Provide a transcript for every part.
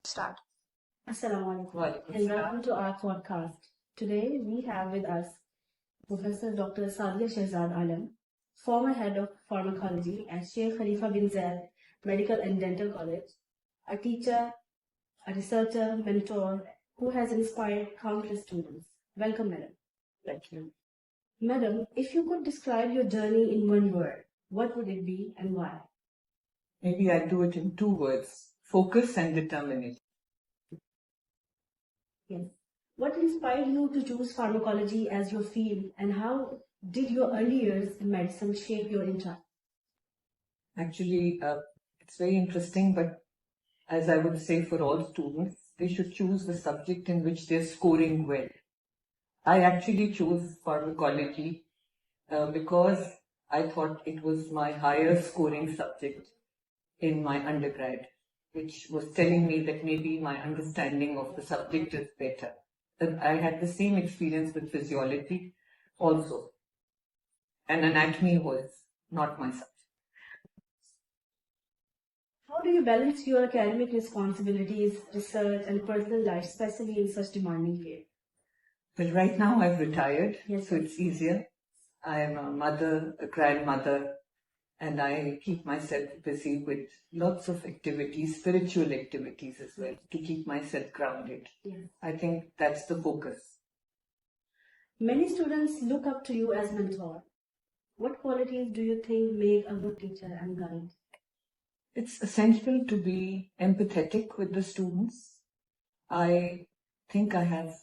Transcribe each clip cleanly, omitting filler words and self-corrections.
Start. Assalamu alaikum and welcome to our podcast. Today we have with us Professor Dr. Saadia Shahzad Alam, former head of pharmacology at Sheikh Khalifa bin Zayed Medical and Dental College, a teacher, a researcher, mentor who has inspired countless students. Welcome, madam. Thank you. Madam, if you could describe your journey in one word, what would it be and why? Maybe I'll do it in 2 words: focus and determination. Yes. What inspired you to choose pharmacology as your field, and how did your early years in medicine shape your interest? Actually, it's very interesting, but as I would say for all students, they should choose the subject in which they're scoring well. I actually chose pharmacology because I thought it was my higher scoring subject in my undergrad, which was telling me that maybe my understanding of the subject is better. And I had the same experience with physiology also, and anatomy was not my subject. How do you balance your academic responsibilities, research, and personal life, especially in such demanding field? Well, right now I've retired, Yes, so it's easier. I am a mother, a grandmother, and I keep myself busy with lots of activities, spiritual activities as well, to keep myself grounded. Yes. I think that's the focus. Many students look up to you as mentor. What qualities do you think make a good teacher and guide? It's essential to be empathetic with the students. I think I have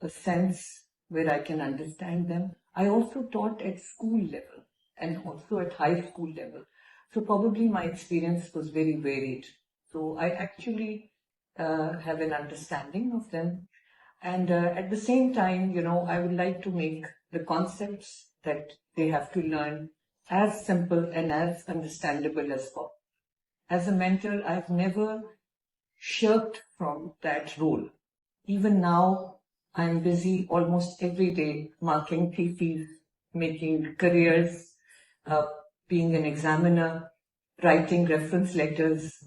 a sense where I can understand them. I also taught at school level and also at high school level. So probably my experience was very varied. So I actually have an understanding of them. And at the same time, I would like to make the concepts that they have to learn as simple and as understandable as possible. As a mentor, I've never shirked from that role. Even now, I'm busy almost every day marking theses, making careers, being an examiner, writing reference letters.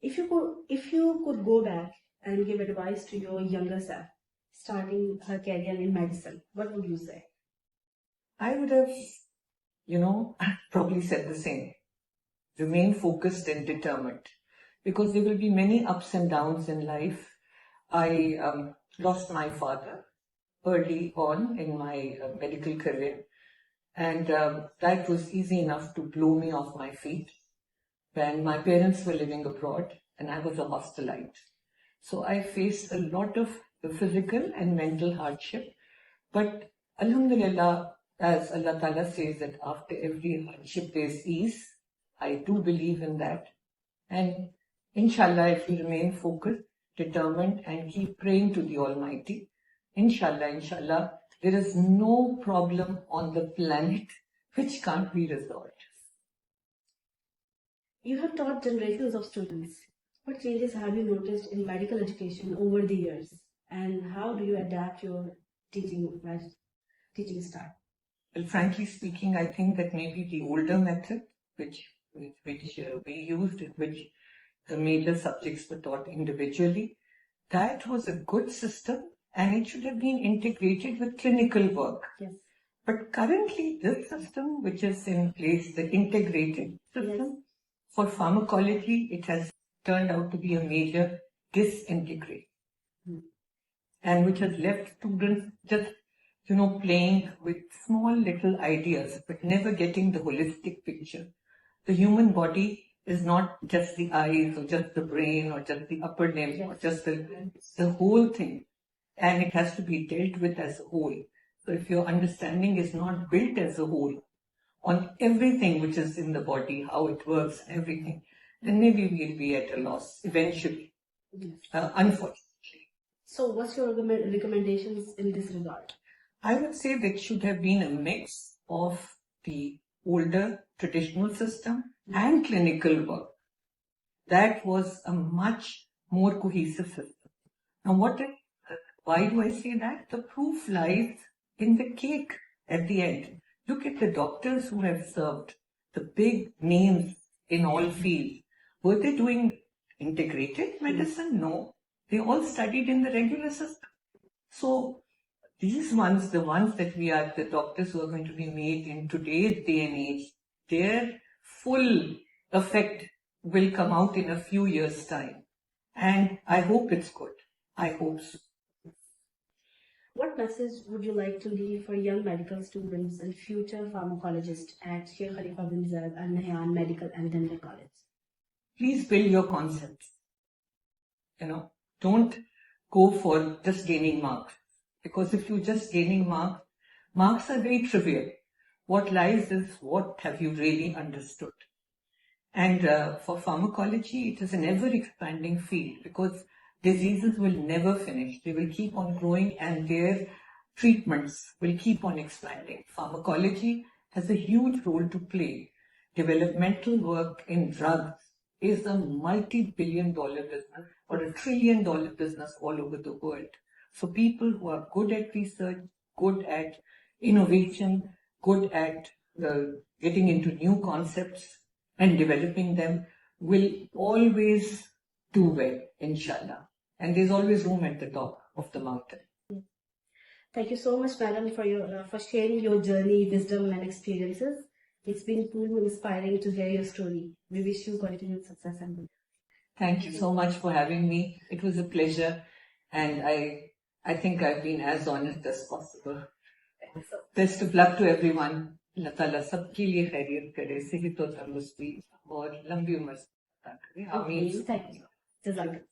If you could go back and give advice to your younger self, starting her career in medicine, what would you say? I would have, probably said the same. Remain focused and determined, because there will be many ups and downs in life. I lost my father early on in my medical career, and that was easy enough to blow me off my feet when my parents were living abroad and I was a hostelite. So I faced a lot of physical and mental hardship, but Alhamdulillah, as Allah Ta'ala says that after every hardship there is ease, I do believe in that. And inshallah, if we remain focused, determined, and keep praying to the Almighty, inshallah, there is no problem on the planet which can't be resolved. You have taught generations of students. What changes have you noticed in medical education over the years, and how do you adapt your teaching style? Well, frankly speaking, I think that maybe the older method, which we used, in which the major subjects were taught individually, that was a good system, and it should have been integrated with clinical work. Yes. But currently, this system, which is in place, the integrated system, Yes. for pharmacology, it has turned out to be a major disintegration, and which has left students just, playing with small little ideas, but never getting the holistic picture. The human body is not just the eyes or just the brain or just the upper limb or just the whole thing, and it has to be dealt with as a whole. So if your understanding is not built as a whole on everything which is in the body, how it works, everything, then maybe we'll be at a loss eventually, unfortunately. So what's your recommendations in this regard? I would say that should have been a mix of the older traditional system and clinical work. That was a much more cohesive system. Now, why do I say that? The proof lies in the cake at the end. Look at the doctors who have served, the big names in all fields. Were they doing integrated medicine? No. They all studied in the regular system. So these ones, the ones that we are, the doctors who are going to be made in today's day and age, their full effect will come out in a few years' time. And I hope it's good. I hope so. What message would you like to leave for young medical students and future pharmacologists at Sheikh Khalifa bin Zayed Al-Nahyan Medical and Dental College? Please build your concepts. Don't go for just gaining marks. Because if you're just gaining marks, marks are very trivial. What lies is what have you really understood. And for pharmacology, it is an ever-expanding field because diseases will never finish. They will keep on growing and their treatments will keep on expanding. Pharmacology has a huge role to play. Developmental work in drugs is a multi-billion-dollar business or $1 trillion business all over the world. So people who are good at research, good at innovation, good at getting into new concepts and developing them will always do well, inshallah. And there's always room at the top of the mountain. Thank you so much, madam, for sharing your journey, wisdom, and experiences. It's been truly inspiring to hear your story. We wish you continued success and good. Thank you so much for having me. It was a pleasure, and I think I've been as honest as possible. Best of luck to everyone. Allah Ta'ala सबके लिए खैरियत करे, सेहत और तंदुरुस्ती और लंबी उम्र अता करे. आमीन. Thank you. Jazakallah.